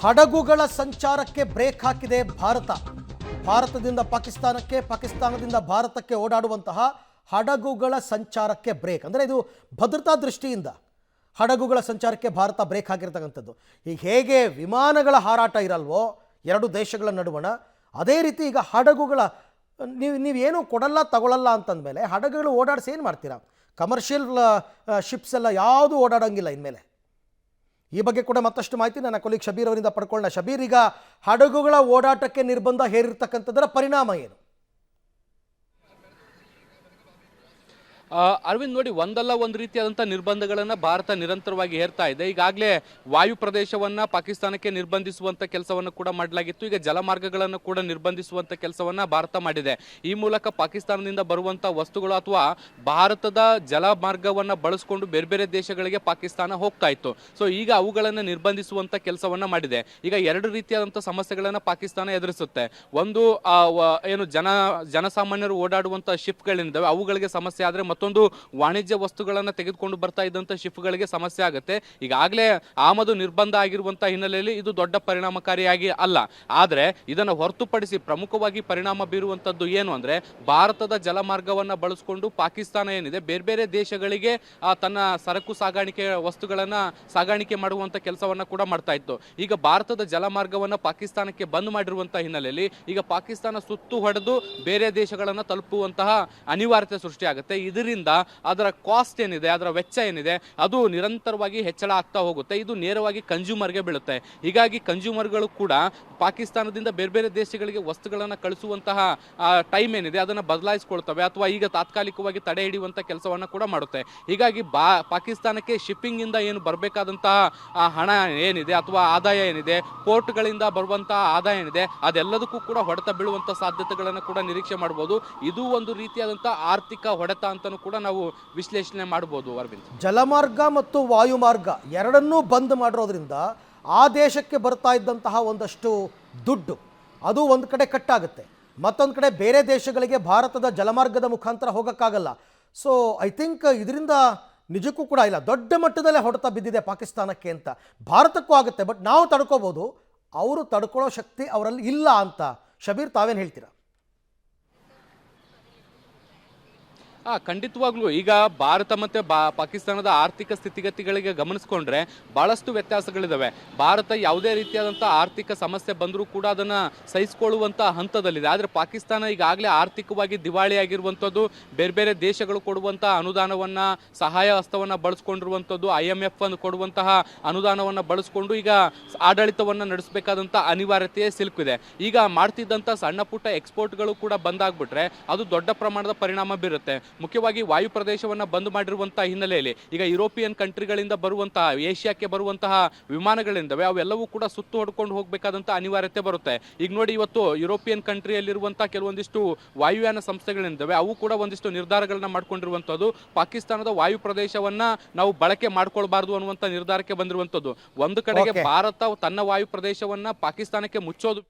ಹಡಗುಗಳ ಸಂಚಾರಕ್ಕೆ ಬ್ರೇಕ್ ಹಾಕಿದೆ ಭಾರತ. ಭಾರತದಿಂದ ಪಾಕಿಸ್ತಾನಕ್ಕೆ, ಪಾಕಿಸ್ತಾನದಿಂದ ಭಾರತಕ್ಕೆ ಓಡಾಡುವಂತಹ ಹಡಗುಗಳ ಸಂಚಾರಕ್ಕೆ ಬ್ರೇಕ್. ಅಂದರೆ ಇದು ಭದ್ರತಾ ದೃಷ್ಟಿಯಿಂದ ಹಡಗುಗಳ ಸಂಚಾರಕ್ಕೆ ಭಾರತ ಬ್ರೇಕ್ ಹಾಕಿರ್ತಕ್ಕಂಥದ್ದು. ಈಗ ಹೇಗೆ ವಿಮಾನಗಳ ಹಾರಾಟ ಇರಲ್ವೋ ಎರಡು ದೇಶಗಳ ನಡುವಣ, ಅದೇ ರೀತಿ ಈಗ ಹಡಗುಗಳ ನೀವೇನು ಕೊಡಲ್ಲ ತಗೊಳ್ಳಲ್ಲ ಅಂತಂದಮೇಲೆ ಹಡಗುಗಳು ಓಡಾಡಿಸಿ ಏನು ಮಾಡ್ತೀರಾ? ಕಮರ್ಷಿಯಲ್ ಶಿಪ್ಸ್ ಎಲ್ಲ ಯಾವುದೂ ಓಡಾಡೋಂಗಿಲ್ಲ ಇನ್ಮೇಲೆ. ಈ ಬಗ್ಗೆ ಕೂಡ ಮತ್ತಷ್ಟು ಮಾಹಿತಿ ನನ್ನ ಕೊಲೀಗ್ ಶಬೀರ್ ಅವರಿಂದ ಪಡ್ಕೊಳ್ಳೋಣ. ಶಬೀರ್, ಈಗ ಹಡಗುಗಳ ಓಡಾಟಕ್ಕೆ ನಿರ್ಬಂಧ ಹೇರಿರ್ತಕ್ಕಂಥದ್ದರ ಪರಿಣಾಮ ಏನು? ಅರವಿಂದ್, ನೋಡಿ, ಒಂದಲ್ಲ ಒಂದು ರೀತಿಯಾದಂಥ ನಿರ್ಬಂಧಗಳನ್ನು ಭಾರತ ನಿರಂತರವಾಗಿ ಹೇರ್ತಾ ಇದೆ. ಈಗಾಗಲೇ ವಾಯು ಪ್ರದೇಶವನ್ನು ಪಾಕಿಸ್ತಾನಕ್ಕೆ ನಿರ್ಬಂಧಿಸುವಂಥ ಕೆಲಸವನ್ನು ಕೂಡ ಮಾಡಲಾಗಿತ್ತು. ಈಗ ಜಲಮಾರ್ಗಗಳನ್ನು ಕೂಡ ನಿರ್ಬಂಧಿಸುವಂಥ ಕೆಲಸವನ್ನು ಭಾರತ ಮಾಡಿದೆ. ಈ ಮೂಲಕ ಪಾಕಿಸ್ತಾನದಿಂದ ಬರುವಂಥ ವಸ್ತುಗಳು ಅಥವಾ ಭಾರತದ ಜಲಮಾರ್ಗವನ್ನು ಬಳಸಿಕೊಂಡು ಬೇರೆ ಬೇರೆ ದೇಶಗಳಿಗೆ ಪಾಕಿಸ್ತಾನ ಹೋಗ್ತಾ ಇತ್ತು. ಸೊ ಈಗ ಅವುಗಳನ್ನು ನಿರ್ಬಂಧಿಸುವಂಥ ಕೆಲಸವನ್ನು ಮಾಡಿದೆ. ಈಗ ಎರಡು ರೀತಿಯಾದಂಥ ಸಮಸ್ಯೆಗಳನ್ನು ಪಾಕಿಸ್ತಾನ ಎದುರಿಸುತ್ತೆ. ಒಂದು ಏನು ಜನಸಾಮಾನ್ಯರು ಓಡಾಡುವಂಥ ಶಿಪ್ಗಳೇನಿದ್ದಾವೆ ಅವುಗಳಿಗೆ ಸಮಸ್ಯೆ ಆದರೆ, ಮತ್ತೊಂದು ವಾಣಿಜ್ಯ ವಸ್ತುಗಳನ್ನು ತೆಗೆದುಕೊಂಡು ಬರ್ತಾ ಇದ್ದಂಥ ಶಿಪ್ಗಳಿಗೆ ಸಮಸ್ಯೆ ಆಗುತ್ತೆ. ಈಗಾಗಲೇ ಆಮದು ನಿರ್ಬಂಧ ಆಗಿರುವಂತಹ ಹಿನ್ನೆಲೆಯಲ್ಲಿ ಇದು ದೊಡ್ಡ ಪರಿಣಾಮಕಾರಿಯಾಗಿ ಅಲ್ಲ. ಆದರೆ ಇದನ್ನು ಹೊರತುಪಡಿಸಿ ಪ್ರಮುಖವಾಗಿ ಪರಿಣಾಮ ಬೀರುವಂಥದ್ದು ಏನು ಅಂದರೆ, ಭಾರತದ ಜಲಮಾರ್ಗವನ್ನು ಬಳಸಿಕೊಂಡು ಪಾಕಿಸ್ತಾನ ಏನಿದೆ ಬೇರೆ ಬೇರೆ ದೇಶಗಳಿಗೆ ತನ್ನ ಸರಕು ಸಾಗಾಣಿಕೆ ವಸ್ತುಗಳನ್ನು ಸಾಗಾಣಿಕೆ ಮಾಡುವಂಥ ಕೆಲಸವನ್ನು ಕೂಡ ಮಾಡ್ತಾ ಇತ್ತು. ಈಗ ಭಾರತದ ಜಲಮಾರ್ಗವನ್ನು ಪಾಕಿಸ್ತಾನಕ್ಕೆ ಬಂದ್ ಮಾಡಿರುವಂತಹ ಹಿನ್ನೆಲೆಯಲ್ಲಿ ಈಗ ಪಾಕಿಸ್ತಾನ ಸುತ್ತು ಹೊಡೆದು ಬೇರೆ ದೇಶಗಳನ್ನು ತಲುಪುವಂತಹ ಅನಿವಾರ್ಯತೆ ಸೃಷ್ಟಿಯಾಗುತ್ತೆ. ಇದರಿಂದ ಅದರ ಕಾಸ್ಟ್ ಏನಿದೆ, ಅದರ ವೆಚ್ಚ ಏನಿದೆ, ಅದು ನಿರಂತರವಾಗಿ ಹೆಚ್ಚಳ ಆಗ್ತಾ ಹೋಗುತ್ತೆ. ಇದು ನೇರವಾಗಿ ಕನ್ಸ್ಯೂಮರ್ಗೆ ಬೀಳುತ್ತೆ. ಹೀಗಾಗಿ ಕನ್ಸ್ಯೂಮರ್ಗಳು ಕೂಡ ಪಾಕಿಸ್ತಾನದಿಂದ ಬೇರೆ ಬೇರೆ ದೇಶಗಳಿಗೆ ವಸ್ತುಗಳನ್ನು ಕಳಿಸುವಂತಹ ಟೈಮ್ ಏನಿದೆ ಅದನ್ನು ಬದಲಾಯಿಸಿಕೊಳ್ತವೆ ಅಥವಾ ಈಗ ತಾತ್ಕಾಲಿಕವಾಗಿ ತಡೆ ಹಿಡಿಯುವಂಥ ಕೆಲಸವನ್ನು ಕೂಡ ಮಾಡುತ್ತೆ. ಹೀಗಾಗಿ ಪಾಕಿಸ್ತಾನಕ್ಕೆ ಶಿಪ್ಪಿಂಗ್ ಇಂದ ಏನು ಬರಬೇಕಾದಂತಹ ಹಣ ಏನಿದೆ ಅಥವಾ ಆದಾಯ ಏನಿದೆ, ಪೋರ್ಟ್ಗಳಿಂದ ಬರುವಂತಹ ಆದಾಯ ಏನಿದೆ, ಅದೆಲ್ಲದಕ್ಕೂ ಕೂಡ ಹೊಡೆತ ಬೀಳುವಂಥ ಸಾಧ್ಯತೆಗಳನ್ನು ಕೂಡ ನಿರೀಕ್ಷೆ ಮಾಡಬಹುದು. ಇದು ಒಂದು ರೀತಿಯಾದಂತಹ ಆರ್ಥಿಕ ಹೊಡೆತ ಅಂತಲೂ ಕೂಡ ನಾವು ವಿಶ್ಲೇಷಣೆ ಮಾಡಬಹುದು. ಅರವಿಂದ್, ಜಲಮಾರ್ಗ ಮತ್ತು ವಾಯುಮಾರ್ಗ ಎರಡನ್ನೂ ಬಂದ್ ಮಾಡಿರೋದ್ರಿಂದ ಆ ದೇಶಕ್ಕೆ ಬರ್ತಾ ಇದ್ದಂತಹ ಒಂದಷ್ಟು ದುಡ್ಡು ಅದು ಒಂದು ಕಡೆ ಕಟ್ಟಾಗುತ್ತೆ, ಮತ್ತೊಂದು ಕಡೆ ಬೇರೆ ದೇಶಗಳಿಗೆ ಭಾರತದ ಜಲಮಾರ್ಗದ ಮುಖಾಂತರ ಹೋಗೋಕ್ಕಾಗಲ್ಲ. ಸೊ ಐ ಥಿಂಕ್ ಇದರಿಂದ ನಿಜಕ್ಕೂ ಕೂಡ ಇಲ್ಲ, ದೊಡ್ಡ ಮಟ್ಟದಲ್ಲೇ ಹೊಡೆತ ಬಿದ್ದಿದೆ ಪಾಕಿಸ್ತಾನಕ್ಕೆ ಅಂತ. ಭಾರತಕ್ಕೂ ಆಗುತ್ತೆ, ಬಟ್ ನಾವು ತಡ್ಕೋಬೋದು, ಅವರು ತಡ್ಕೊಳ್ಳೋ ಶಕ್ತಿ ಅವರಲ್ಲಿ ಇಲ್ಲ ಅಂತ. ಶಬೀರ್, ತಾವೇನು ಹೇಳ್ತೀರಾ? ಖಂಡಿತವಾಗ್ಲೂ ಈಗ ಭಾರತ ಮತ್ತು ಪಾಕಿಸ್ತಾನದ ಆರ್ಥಿಕ ಸ್ಥಿತಿಗತಿಗಳಿಗೆ ಗಮನಿಸ್ಕೊಂಡ್ರೆ ಬಹಳಷ್ಟು ವ್ಯತ್ಯಾಸಗಳಿದ್ದಾವೆ. ಭಾರತ ಯಾವುದೇ ರೀತಿಯಾದಂಥ ಆರ್ಥಿಕ ಸಮಸ್ಯೆ ಬಂದರೂ ಕೂಡ ಅದನ್ನು ಸಹಿಸಿಕೊಳ್ಳುವಂಥ ಹಂತದಲ್ಲಿದೆ. ಆದರೆ ಪಾಕಿಸ್ತಾನ ಈಗಾಗಲೇ ಆರ್ಥಿಕವಾಗಿ ದಿವಾಳಿಯಾಗಿರುವಂಥದ್ದು, ಬೇರೆ ಬೇರೆ ದೇಶಗಳು ಕೊಡುವಂಥ ಅನುದಾನವನ್ನು, ಸಹಾಯ ಹಸ್ತವನ್ನು ಬಳಸ್ಕೊಂಡಿರುವಂಥದ್ದು, IMF ಅನ್ನು ಕೊಡುವಂತಹ ಅನುದಾನವನ್ನು ಬಳಸ್ಕೊಂಡು ಈಗ ಆಡಳಿತವನ್ನು ನಡೆಸಬೇಕಾದಂಥ ಅನಿವಾರ್ಯತೆ ಸಿಲುಕಿದೆ. ಈಗ ಮಾಡ್ತಿದ್ದಂಥ ಸಣ್ಣ ಪುಟ್ಟ ಎಕ್ಸ್ಪೋರ್ಟ್ಗಳು ಕೂಡ ಬಂದಾಗ್ಬಿಟ್ರೆ ಅದು ದೊಡ್ಡ ಪ್ರಮಾಣದ ಪರಿಣಾಮ ಬೀರುತ್ತೆ. ಮುಖ್ಯವಾಗಿ ವಾಯು ಪ್ರದೇಶವನ್ನು ಬಂದ್ ಮಾಡಿರುವಂತಹ ಹಿನ್ನೆಲೆಯಲ್ಲಿ ಈಗ ಯುರೋಪಿಯನ್ ಕಂಟ್ರಿಗಳಿಂದ ಬರುವಂತಹ, ಏಷ್ಯಾಕ್ಕೆ ಬರುವಂತಹ ವಿಮಾನಗಳಿಂದವೆ ಅವೆಲ್ಲವೂ ಕೂಡ ಸುತ್ತು ಹೊಡ್ಕೊಂಡು ಹೋಗಬೇಕಾದಂತಹ ಅನಿವಾರ್ಯತೆ ಬರುತ್ತೆ. ಈಗ ನೋಡಿ, ಇವತ್ತು ಯುರೋಪಿಯನ್ ಕಂಟ್ರಿಯಲ್ಲಿರುವಂತಹ ಕೆಲವೊಂದಿಷ್ಟು ವಾಯುಯಾನ ಸಂಸ್ಥೆಗಳಿಂದವೆ ಅವು ಕೂಡ ಒಂದಿಷ್ಟು ನಿರ್ಧಾರಗಳನ್ನ ಮಾಡ್ಕೊಂಡಿರುವಂಥದ್ದು. ಪಾಕಿಸ್ತಾನದ ವಾಯು ಪ್ರದೇಶವನ್ನ ನಾವು ಬಳಕೆ ಮಾಡ್ಕೊಳ್ಬಾರ್ದು ಅನ್ನುವಂಥ ನಿರ್ಧಾರಕ್ಕೆ ಬಂದಿರುವಂಥದ್ದು. ಒಂದು ಕಡೆಗೆ ಭಾರತ ತನ್ನ ವಾಯು ಪ್ರದೇಶವನ್ನ ಪಾಕಿಸ್ತಾನಕ್ಕೆ ಮುಚ್ಚೋದು